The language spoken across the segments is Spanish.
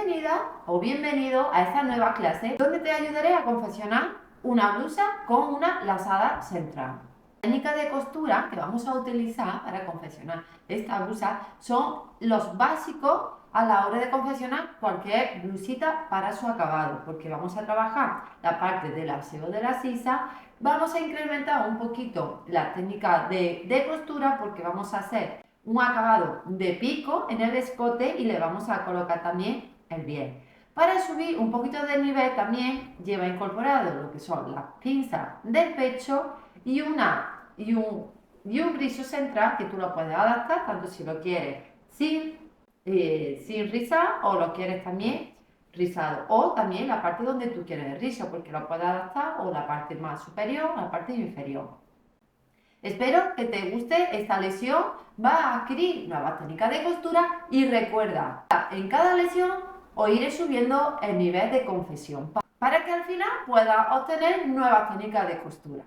Bienvenida o bienvenido a esta nueva clase donde te ayudaré a confeccionar una blusa con una lazada central. La técnica de costura que vamos a utilizar para confeccionar esta blusa son los básicos a la hora de confeccionar cualquier blusita para su acabado, porque vamos a trabajar la parte del aseo de la sisa, vamos a incrementar un poquito la técnica de costura porque vamos a hacer un acabado de pico en el escote y le vamos a colocar también el biel. Para subir un poquito de nivel también lleva incorporado lo que son las pinzas del pecho y un rizo central que tú lo puedes adaptar tanto si lo quieres sin rizar o lo quieres también rizado, o también la parte donde tú quieres el rizo, porque lo puedes adaptar o la parte más superior o la parte inferior. Espero que te guste esta lección, vas a adquirir nuevas técnicas de costura y recuerda, en cada lección os iré subiendo el nivel de confección para que al final puedas obtener nuevas técnicas de costura.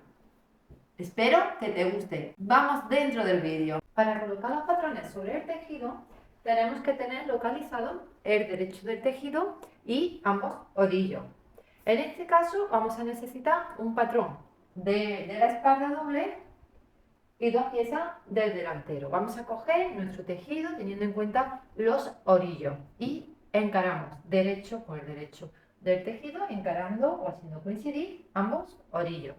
Espero que te guste. Vamos dentro del vídeo. Para colocar los patrones sobre el tejido tenemos que tener localizado el derecho del tejido y ambos orillos. En este caso vamos a necesitar un patrón de la espalda doble y 2 piezas del delantero. Vamos a coger nuestro tejido teniendo en cuenta los orillos y encaramos derecho con el derecho del tejido, encarando o haciendo coincidir ambos orillos.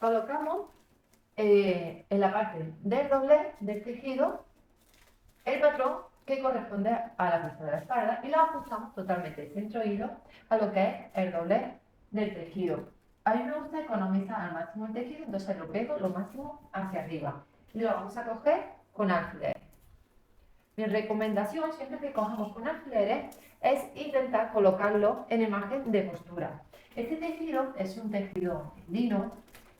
Colocamos en la parte del doblez del tejido el patrón que corresponde a la pieza de la espalda y lo ajustamos totalmente centro hilo a lo que es el doblez del tejido. A mí me gusta economizar al máximo el tejido, entonces lo pego lo máximo hacia arriba y lo vamos a coger con alfileres. Mi recomendación, siempre que cojamos con alfileres, es intentar colocarlo en el margen de costura. Este tejido es un tejido lino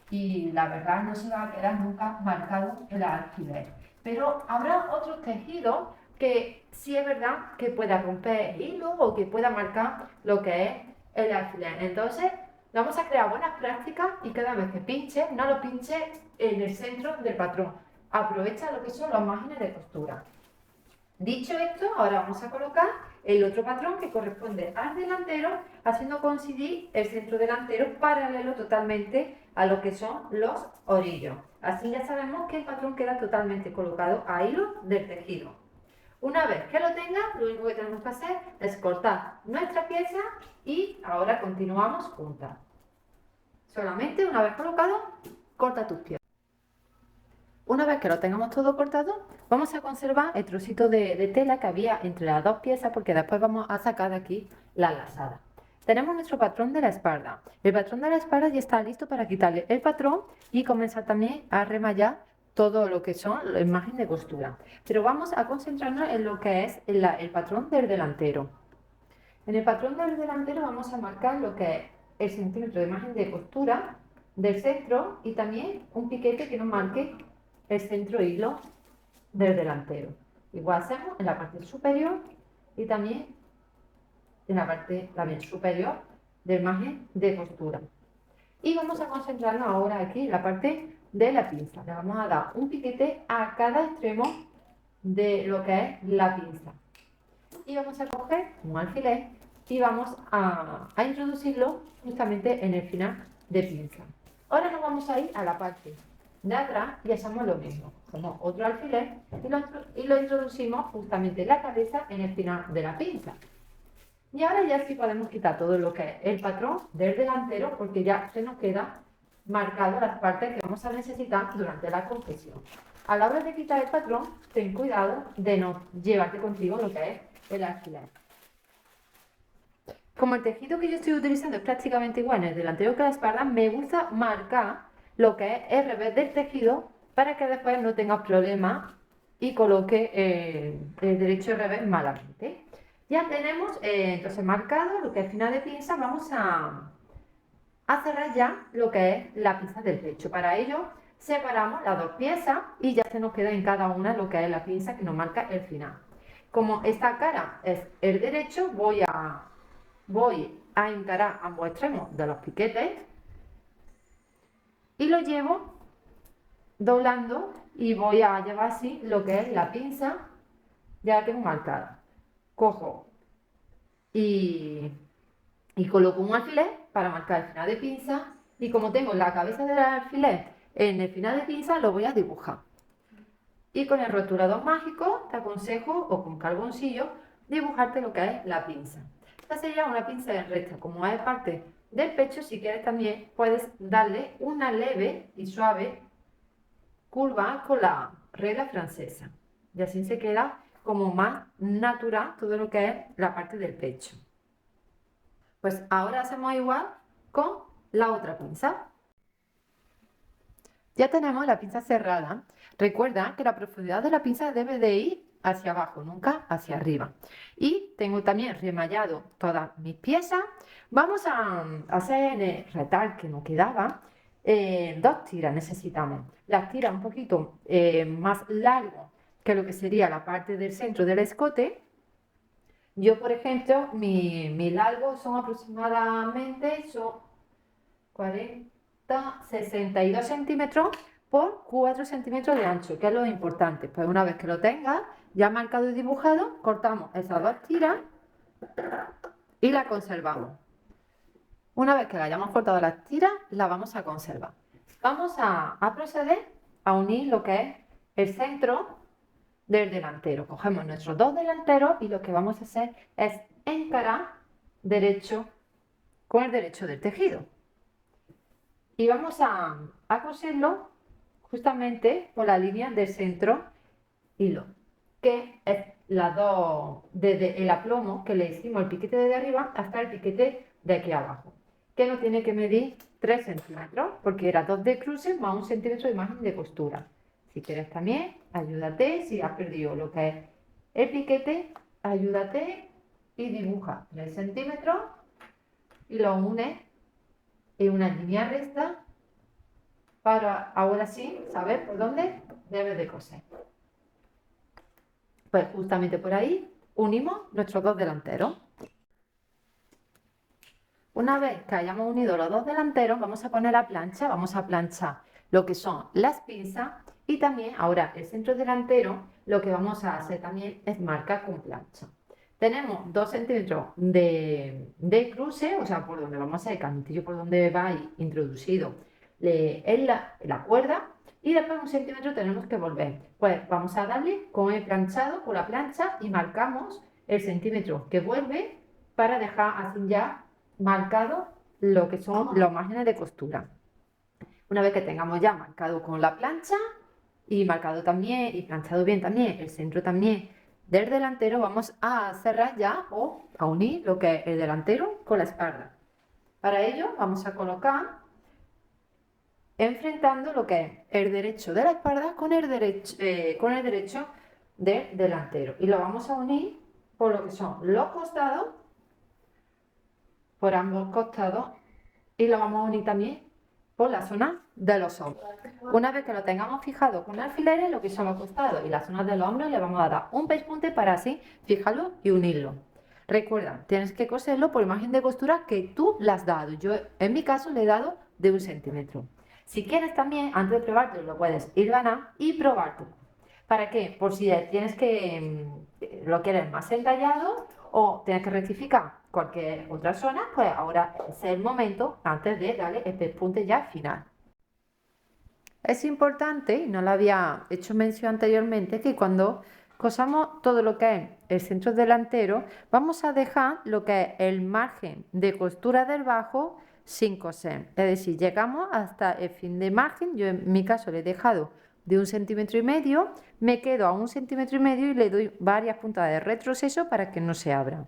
y la verdad no se va a quedar nunca marcado el alfiler. Pero habrá otros tejidos que sí es verdad que pueda romper el hilo o que pueda marcar lo que es el alfiler. Entonces, vamos a crear buenas prácticas y cada vez que pinche, no lo pinche en el centro del patrón. Aprovecha lo que son los márgenes de costura. Dicho esto, ahora vamos a colocar el otro patrón que corresponde al delantero, haciendo coincidir el centro delantero paralelo totalmente a lo que son los orillos. Así ya sabemos que el patrón queda totalmente colocado a hilo del tejido. Una vez que lo tengas, lo único que tenemos que hacer es cortar nuestra pieza y ahora continuamos juntas. Solamente una vez colocado, corta tus piezas. Una vez que lo tengamos todo cortado, vamos a conservar el trocito de tela que había entre las dos piezas porque después vamos a sacar de aquí la lazada. Tenemos nuestro patrón de la espalda. El patrón de la espalda ya está listo para quitarle el patrón y comenzar también a remallar todo lo que son la imagen de costura. Pero vamos a concentrarnos en lo que es el patrón del delantero. En el patrón del delantero vamos a marcar lo que es el centímetro de imagen de costura del centro y también un piquete que nos marque el centro hilo del delantero. Igual hacemos en la parte superior y también en la parte también superior del margen de costura. Y vamos a concentrarnos ahora aquí en la parte de la pinza. Le vamos a dar un piquete a cada extremo de lo que es la pinza. Y vamos a coger un alfiler y vamos a introducirlo justamente en el final de pinza. Ahora nos vamos a ir a la parte de atrás y hacemos lo mismo. Hacemos otro alfiler y lo introducimos justamente en la cabeza en el final de la pinza. Y ahora ya sí podemos quitar todo lo que es el patrón del delantero porque ya se nos queda marcado las partes que vamos a necesitar durante la confección. A la hora de quitar el patrón, ten cuidado de no llevarte contigo lo que es el alfiler. Como el tejido que yo estoy utilizando es prácticamente igual en el delantero que la espalda, me gusta marcar lo que es el revés del tejido para que después no tengas problemas y coloque el derecho y el revés malamente. Ya tenemos entonces marcado lo que es final de pinza, vamos a cerrar ya lo que es la pinza del pecho. Para ello separamos las dos piezas y ya se nos queda en cada una lo que es la pinza que nos marca el final. Como esta cara es el derecho, voy a encarar ambos extremos de los piquetes y lo llevo doblando y voy a llevar así lo que es la pinza, ya la tengo marcada. cojo y coloco un alfiler para marcar el final de pinza, y como tengo la cabeza del alfiler en el final de pinza, lo voy a dibujar. Y con el rotulador mágico te aconsejo, o con carboncillo, dibujarte lo que es la pinza. Esta sería una pinza recta, como es parte del pecho. Si quieres también puedes darle una leve y suave curva con la regla francesa, y así se queda como más natural todo lo que es la parte del pecho. Pues ahora hacemos igual con la otra pinza. Ya tenemos la pinza cerrada. Recuerda que la profundidad de la pinza debe de ir hacia abajo, nunca hacia arriba. Y tengo también remallado todas mis piezas. Vamos a hacer en el retal que nos quedaba, dos tiras necesitamos. Las tiras un poquito más largas que lo que sería la parte del centro del escote. Yo, por ejemplo, mi largo son aproximadamente 62 centímetros por 4 centímetros de ancho, que es lo importante. Pues una vez que lo tengas ya marcado y dibujado, cortamos esas dos tiras y la conservamos. Una vez que la hayamos cortado las tiras, la vamos a conservar. Vamos a proceder a unir lo que es el centro del delantero. Cogemos nuestros dos delanteros y lo que vamos a hacer es encarar derecho con el derecho del tejido. Y vamos a coserlo justamente por la línea del centro hilo, que es desde el aplomo que le hicimos el piquete de arriba hasta el piquete de aquí abajo, que no tiene que medir 3 centímetros, porque era 2 de cruce más 1 centímetro de margen de costura. Si quieres también, ayúdate, si has perdido lo que es el piquete, ayúdate y dibuja 3 centímetros y lo unes en una línea recta para ahora sí saber por dónde debes de coser. Pues justamente por ahí unimos nuestros dos delanteros. Una vez que hayamos unido los dos delanteros, vamos a poner la plancha, vamos a planchar lo que son las pinzas, y también ahora el centro delantero lo que vamos a hacer también es marcar con plancha. Tenemos 2 centímetros de cruce, o sea, por donde vamos a hacer el canutillo, por donde va introducido en la cuerda, y después 1 centímetro tenemos que volver. Pues vamos a darle con el planchado, con la plancha, y marcamos el centímetro que vuelve para dejar así ya marcado lo que son los márgenes de costura. Una vez que tengamos ya marcado con la plancha y marcado también y planchado bien también el centro también del delantero, vamos a cerrar ya o a unir lo que es el delantero con la espalda. Para ello vamos a colocar enfrentando lo que es el derecho de la espalda con el derecho del delantero, y lo vamos a unir por lo que son los costados, por ambos costados, y lo vamos a unir también por la zona de los hombros. Una vez que lo tengamos fijado con alfileres, lo que son los costados y la zona de los hombros, le vamos a dar un pespunte para así fijarlo y unirlo. Recuerda, tienes que coserlo por imagen de costura que tú le has dado. Yo en mi caso le he dado de 1 centímetro. Si quieres también, antes de probártelo, lo puedes ir ganando y probártelo. ¿Para qué? Por si tienes que lo quieres más entallado o tienes que rectificar cualquier otra zona, pues ahora es el momento antes de darle el pespunte ya final. Es importante, y no lo había hecho mención anteriormente, que cuando cosamos todo lo que es el centro delantero, vamos a dejar lo que es el margen de costura del bajo sin coser. Es decir, llegamos hasta el fin de margen. Yo en mi caso le he dejado de 1,5 centímetros, me quedo a 1,5 centímetros y le doy varias puntadas de retroceso para que no se abra.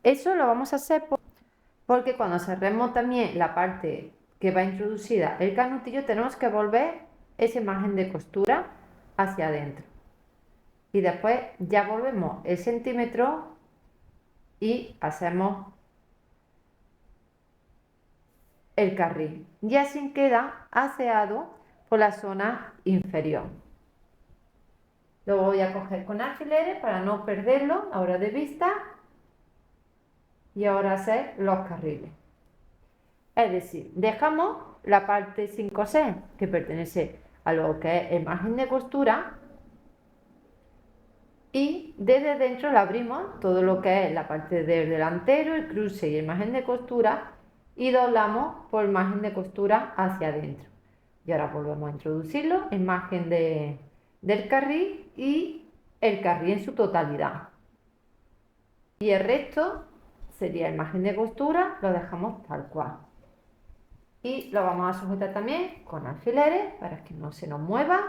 Eso lo vamos a hacer porque cuando cerremos también la parte que va introducida el canutillo, tenemos que volver ese margen de costura hacia adentro. Y después ya volvemos el centímetro y hacemos el carril. Y así queda aseado por la zona inferior. Lo voy a coger con alfileres para no perderlo ahora de vista. Y ahora hacer los carriles. Es decir, dejamos la parte sin coser, que pertenece a lo que es el margen de costura, y y desde dentro le abrimos todo lo que es la parte del delantero, el cruce y el margen de costura y doblamos por el margen de costura hacia adentro. Y ahora volvemos a introducirlo, el margen del carril y el carril en su totalidad. Y el resto sería el margen de costura, lo dejamos tal cual. Y lo vamos a sujetar también con alfileres para que no se nos mueva.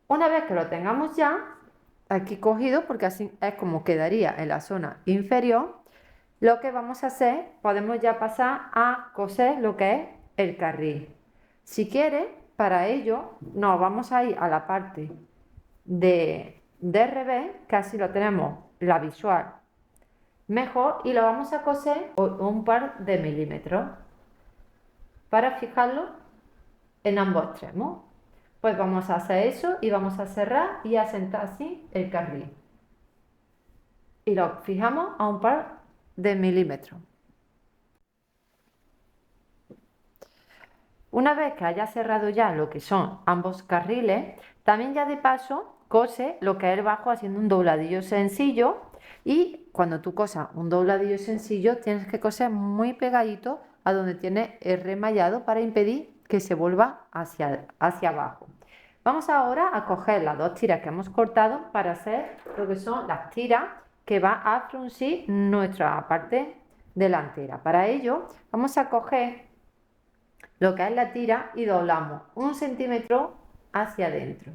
Una vez que lo tengamos ya aquí cogido, porque así es como quedaría en la zona inferior, lo que vamos a hacer, podemos ya pasar a coser lo que es el carril. Si quiere, para ello nos vamos a ir a la parte de revés, que así lo tenemos la visual mejor, y lo vamos a coser un par de milímetros para fijarlo en ambos extremos. Pues vamos a hacer eso y vamos a cerrar y asentar así el carril. Y lo fijamos a un par de milímetros. Una vez que haya cerrado ya lo que son ambos carriles, también ya de paso cose lo que es el bajo haciendo un dobladillo sencillo, y cuando tú cosas un dobladillo sencillo tienes que coser muy pegadito a donde tiene el remallado para impedir que se vuelva hacia abajo. Vamos ahora a coger las dos tiras que hemos cortado para hacer lo que son las tiras que va a fruncir nuestra parte delantera. Para ello vamos a coger lo que es la tira y doblamos 1 centímetro hacia adentro,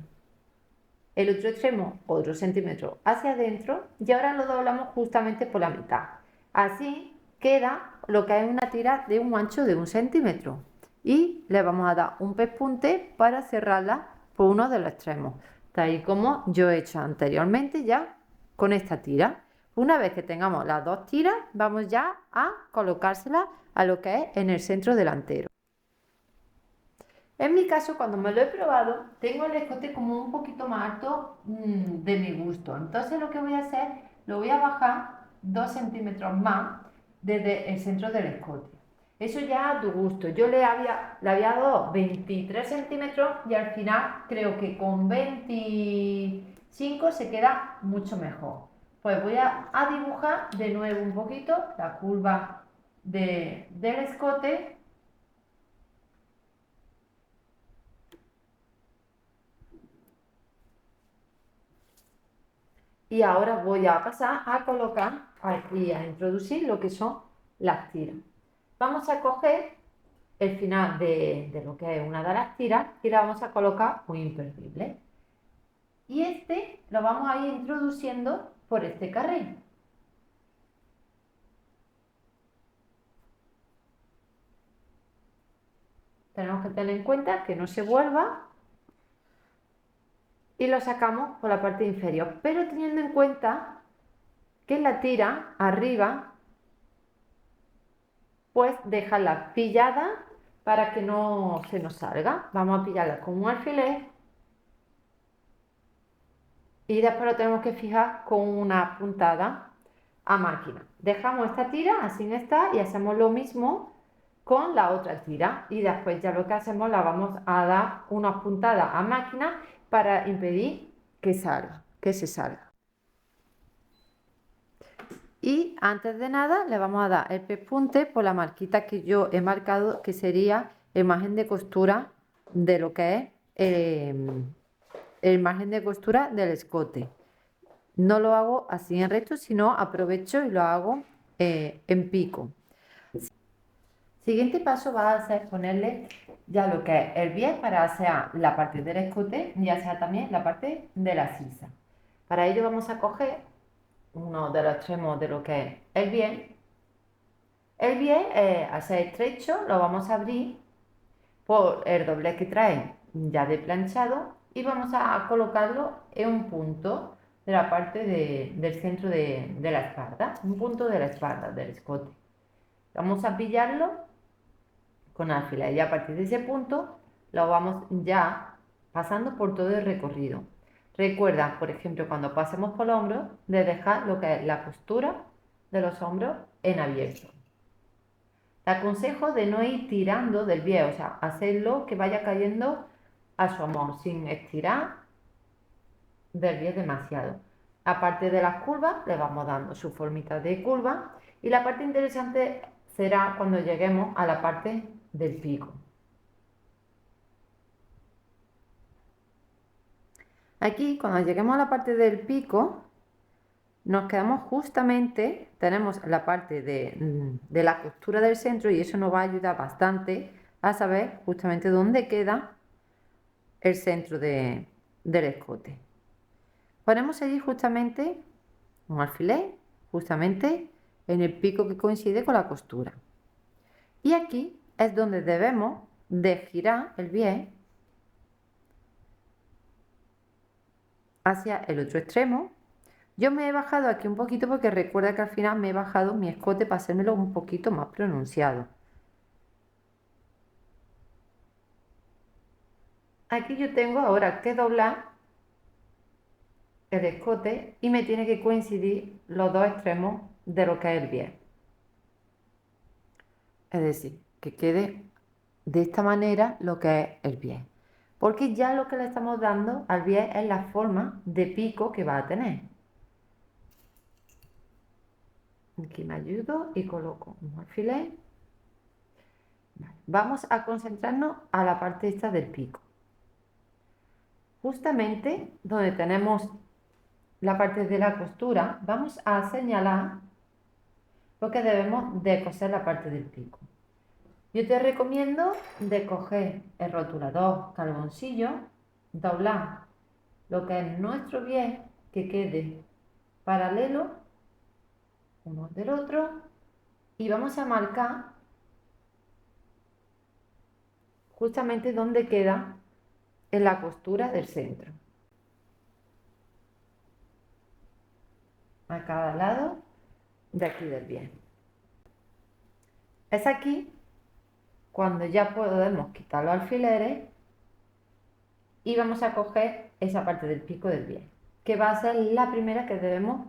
el otro extremo otro centímetro hacia adentro, y ahora lo doblamos justamente por la mitad. Así queda lo que es una tira de un ancho de 1 centímetro, y le vamos a dar un pespunte para cerrarla por uno de los extremos, tal y como yo he hecho anteriormente ya con esta tira. Una vez que tengamos las dos tiras, vamos ya a colocárselas a lo que es en el centro delantero. En mi caso, cuando me lo he probado, tengo el escote como un poquito más alto de mi gusto. Entonces lo que voy a hacer, lo voy a bajar 2 centímetros más desde el centro del escote. Eso ya a tu gusto. Yo le había dado 23 centímetros y al final creo que con 25 se queda mucho mejor. Pues voy a dibujar de nuevo un poquito la curva del escote. Y ahora voy a pasar a colocar aquí, a introducir lo que son las tiras. Vamos a coger el final de lo que es una de las tiras y la vamos a colocar muy imperdible. Y este lo vamos a ir introduciendo por este carril. Tenemos que tener en cuenta que no se vuelva, y lo sacamos por la parte inferior, pero teniendo en cuenta que la tira arriba pues dejarla pillada para que no se nos salga. Vamos a pillarla con un alfiler y después lo tenemos que fijar con una puntada a máquina. Dejamos esta tira así está y hacemos lo mismo con la otra tira, y después ya lo que hacemos, la vamos a dar una puntada a máquina para impedir que salga, que se salga. Y antes de nada le vamos a dar el pespunte por la marquita que yo he marcado, que sería el margen de costura de lo que es el margen de costura del escote. No lo hago así en recto, sino aprovecho y lo hago en pico. Siguiente paso va a ser ponerle ya lo que es el bies para hacer la parte del escote, ya sea también la parte de la sisa. Para ello vamos a coger uno de los extremos de lo que es el bies. El bies, al ser estrecho, lo vamos a abrir por el doblez que trae ya de planchado y vamos a colocarlo en un punto de la parte del centro de la espalda, un punto de la espalda del escote. Vamos a pillarlo con alfiler y a partir de ese punto lo vamos ya pasando por todo el recorrido. Recuerda, por ejemplo, cuando pasemos por el hombro, de dejar lo que es la costura de los hombros en abierto. Te aconsejo de no ir tirando del bies, o sea, hacerlo que vaya cayendo a su amor, sin estirar del bies demasiado. Aparte de las curvas, le vamos dando su formita de curva y la parte interesante será cuando lleguemos a la parte del pico. Aquí, cuando lleguemos a la parte del pico, nos quedamos justamente, tenemos la parte de la costura del centro y eso nos va a ayudar bastante a saber justamente dónde queda el centro del escote. Ponemos allí justamente un alfiler, justamente en el pico que coincide con la costura. Y aquí es donde debemos de girar el bies hacia el otro extremo. Yo me he bajado aquí un poquito porque recuerda que al final me he bajado mi escote para hacérmelo un poquito más pronunciado. Aquí yo tengo ahora que doblar el escote y me tiene que coincidir los dos extremos de lo que es el bies. Es decir, que quede de esta manera lo que es el bies. Porque ya lo que le estamos dando al bies es la forma de pico que va a tener. Aquí me ayudo y coloco un alfiler. Vamos a concentrarnos a la parte esta del pico. Justamente donde tenemos la parte de la costura, vamos a señalar lo que debemos de coser la parte del pico. Yo te recomiendo de coger el rotulador carboncillo, doblar lo que es nuestro bies, que quede paralelo uno del otro y vamos a marcar justamente donde queda en la costura del centro. A cada lado de aquí del bies. Es aquí cuando ya podemos quitar los alfileres y vamos a coger esa parte del pico del bies, que va a ser la primera que debemos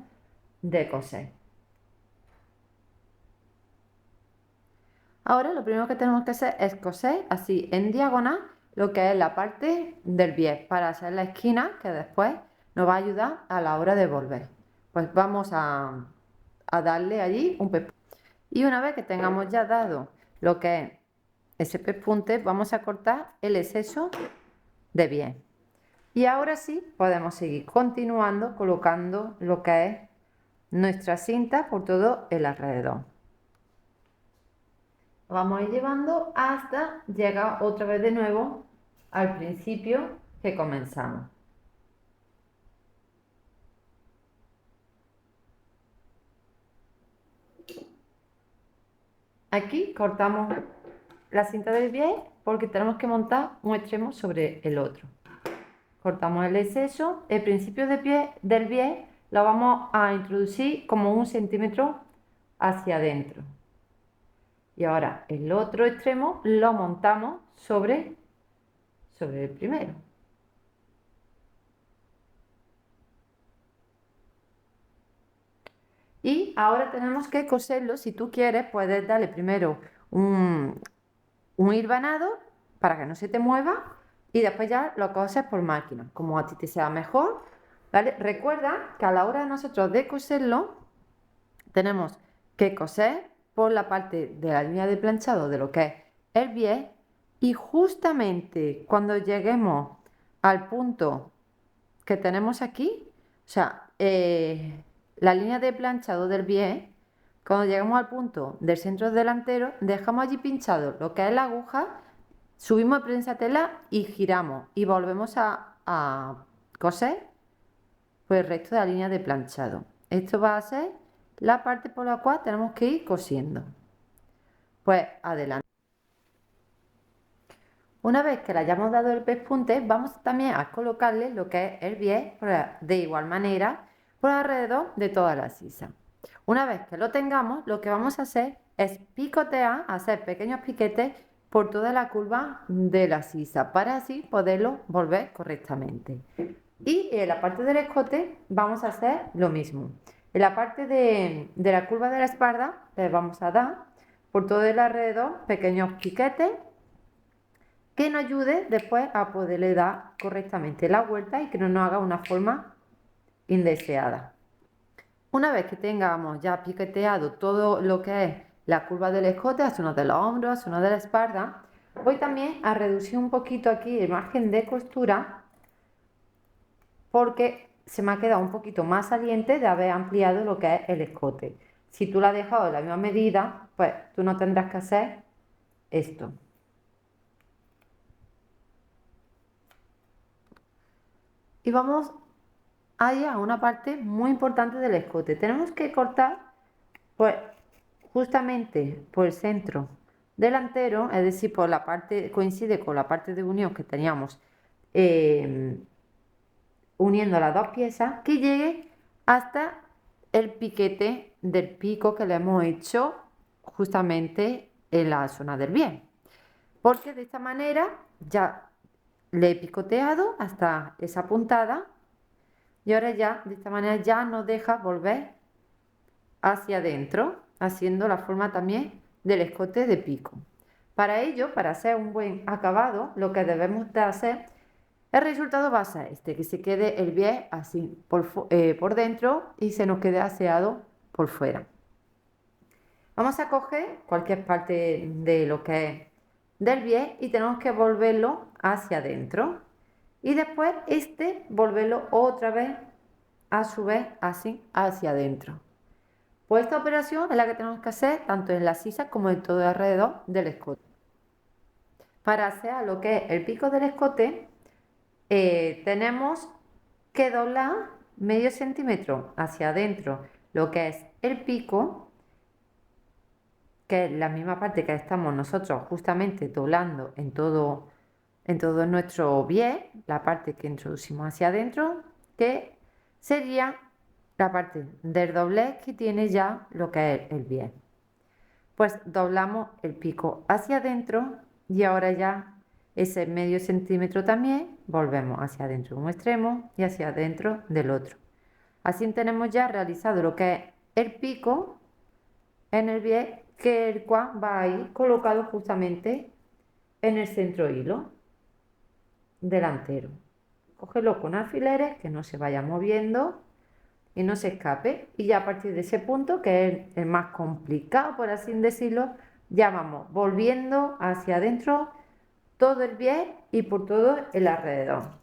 de coser. Ahora lo primero que tenemos que hacer es coser así en diagonal lo que es la parte del bies para hacer la esquina que después nos va a ayudar a la hora de volver. Pues vamos a darle allí un pespunte. Y una vez que tengamos ya dado lo que es ese pespunte, vamos a cortar el exceso de bies. Y ahora sí podemos seguir continuando colocando lo que es nuestra cinta por todo el alrededor. Vamos a ir llevando hasta llegar otra vez de nuevo al principio que comenzamos. Aquí cortamos la cinta del bies porque tenemos que montar un extremo sobre el otro. Cortamos el exceso, el principio del bies lo vamos a introducir como 1 centímetro hacia adentro. Y ahora el otro extremo lo montamos sobre el primero. Y ahora tenemos que coserlo. Si tú quieres, puedes darle primero un hilvanado para que no se te mueva y después ya lo coses por máquina, como a ti te sea mejor, ¿vale? Recuerda que a la hora de nosotros de coserlo, tenemos que coser por la parte de la línea de planchado de lo que es el bies y justamente cuando lleguemos al punto que tenemos aquí, o sea, la línea de planchado del bies, cuando llegamos al punto del centro delantero, dejamos allí pinchado lo que es la aguja, subimos el prensatela y giramos y volvemos a coser por el resto de la línea de planchado. Esto va a ser la parte por la cual tenemos que ir cosiendo. Pues adelante. Una vez que le hayamos dado el pespunte, vamos también a colocarle lo que es el bies de igual manera por alrededor de toda la sisa. Una vez que lo tengamos, lo que vamos a hacer es picotear, hacer pequeños piquetes por toda la curva de la sisa para así poderlo volver correctamente. Y en la parte del escote vamos a hacer lo mismo. En la parte de la curva de la espalda le vamos a dar por todo el alrededor pequeños piquetes que nos ayude después a poderle dar correctamente la vuelta y que no nos haga una forma indeseada. Una vez que tengamos ya piqueteado todo lo que es la curva del escote, hacia uno de los hombros, hacia uno de la espalda, voy también a reducir un poquito aquí el margen de costura porque se me ha quedado un poquito más saliente de haber ampliado lo que es el escote. Si tú lo has dejado de la misma medida, pues tú no tendrás que hacer esto. Y vamos ahí a una parte muy importante del escote. Tenemos que cortar, pues, justamente por el centro delantero, es decir, por la parte, coincide con la parte de unión que teníamos uniendo las dos piezas, que llegue hasta el piquete del pico que le hemos hecho justamente en la zona del bien, porque de esta manera ya le he picoteado hasta esa puntada y ahora ya de esta manera ya nos deja volver hacia adentro, haciendo la forma también del escote de pico. Para ello, para hacer un buen acabado, lo que debemos de hacer, el resultado va a ser este, que se quede el bies así por dentro y se nos quede aseado por fuera. Vamos a coger cualquier parte de lo que es del bies y tenemos que volverlo hacia adentro. Y después volverlo otra vez a su vez así hacia adentro. Pues esta operación es la que tenemos que hacer tanto en la sisa como en todo alrededor del escote. Para hacer lo que es el pico del escote, tenemos que doblar medio centímetro hacia adentro lo que es el pico, que es la misma parte que estamos nosotros justamente doblando en todo nuestro bies, la parte que introducimos hacia adentro, que sería la parte del doblez que tiene ya lo que es el bies. Pues doblamos el pico hacia adentro y ahora ya ese medio centímetro también volvemos hacia adentro de un extremo y hacia adentro del otro. Así tenemos ya realizado lo que es el pico en el bies, que el cual va ahí colocado justamente en el centro hilo delantero. Cógelo con alfileres que no se vaya moviendo y no se escape, y ya a partir de ese punto, que es el más complicado por así decirlo, ya vamos volviendo hacia adentro todo el bies y por todo el alrededor.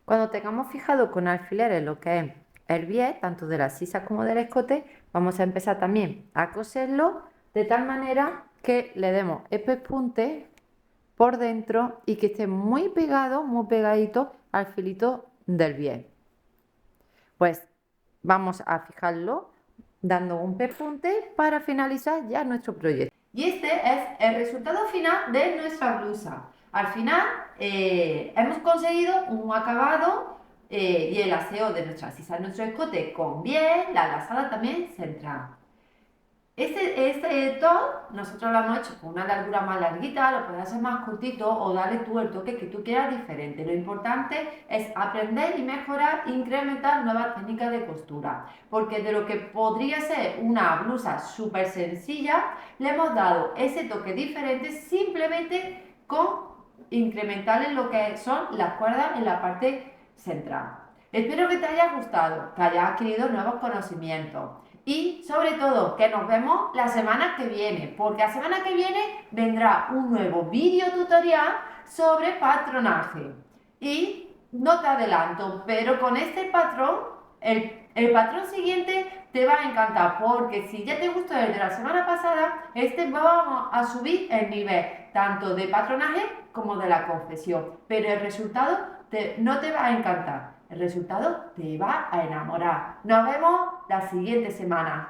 Cuando tengamos fijado con alfileres lo que es el bies, tanto de la sisa como del escote, vamos a empezar también a coserlo de tal manera que le demos el pespunte por dentro y que esté muy pegado, muy pegadito al filito del bies. Pues vamos a fijarlo dando un pespunte para finalizar ya nuestro proyecto. Y este es el resultado final de nuestra blusa. Al final hemos conseguido un acabado y el aseo de nuestra sisa, nuestro escote con bies, la lazada también central. Este top nosotros lo hemos hecho con una largura más larguita, lo puedes hacer más cortito o darle tú el toque que tú quieras diferente. Lo importante es aprender y mejorar, incrementar nuevas técnicas de costura, porque de lo que podría ser una blusa súper sencilla, le hemos dado ese toque diferente simplemente con incrementar en lo que son las cuerdas en la parte central. Espero que te haya gustado, que hayas adquirido nuevos conocimientos. Y sobre todo, que nos vemos la semana que viene, porque la semana que viene vendrá un nuevo vídeo tutorial sobre patronaje. Y no te adelanto, pero con este patrón, el patrón siguiente te va a encantar, porque si ya te gustó el de la semana pasada, vamos a subir el nivel, tanto de patronaje como de la confección. Pero el resultado no te va a encantar. El resultado te va a enamorar. Nos vemos la siguiente semana.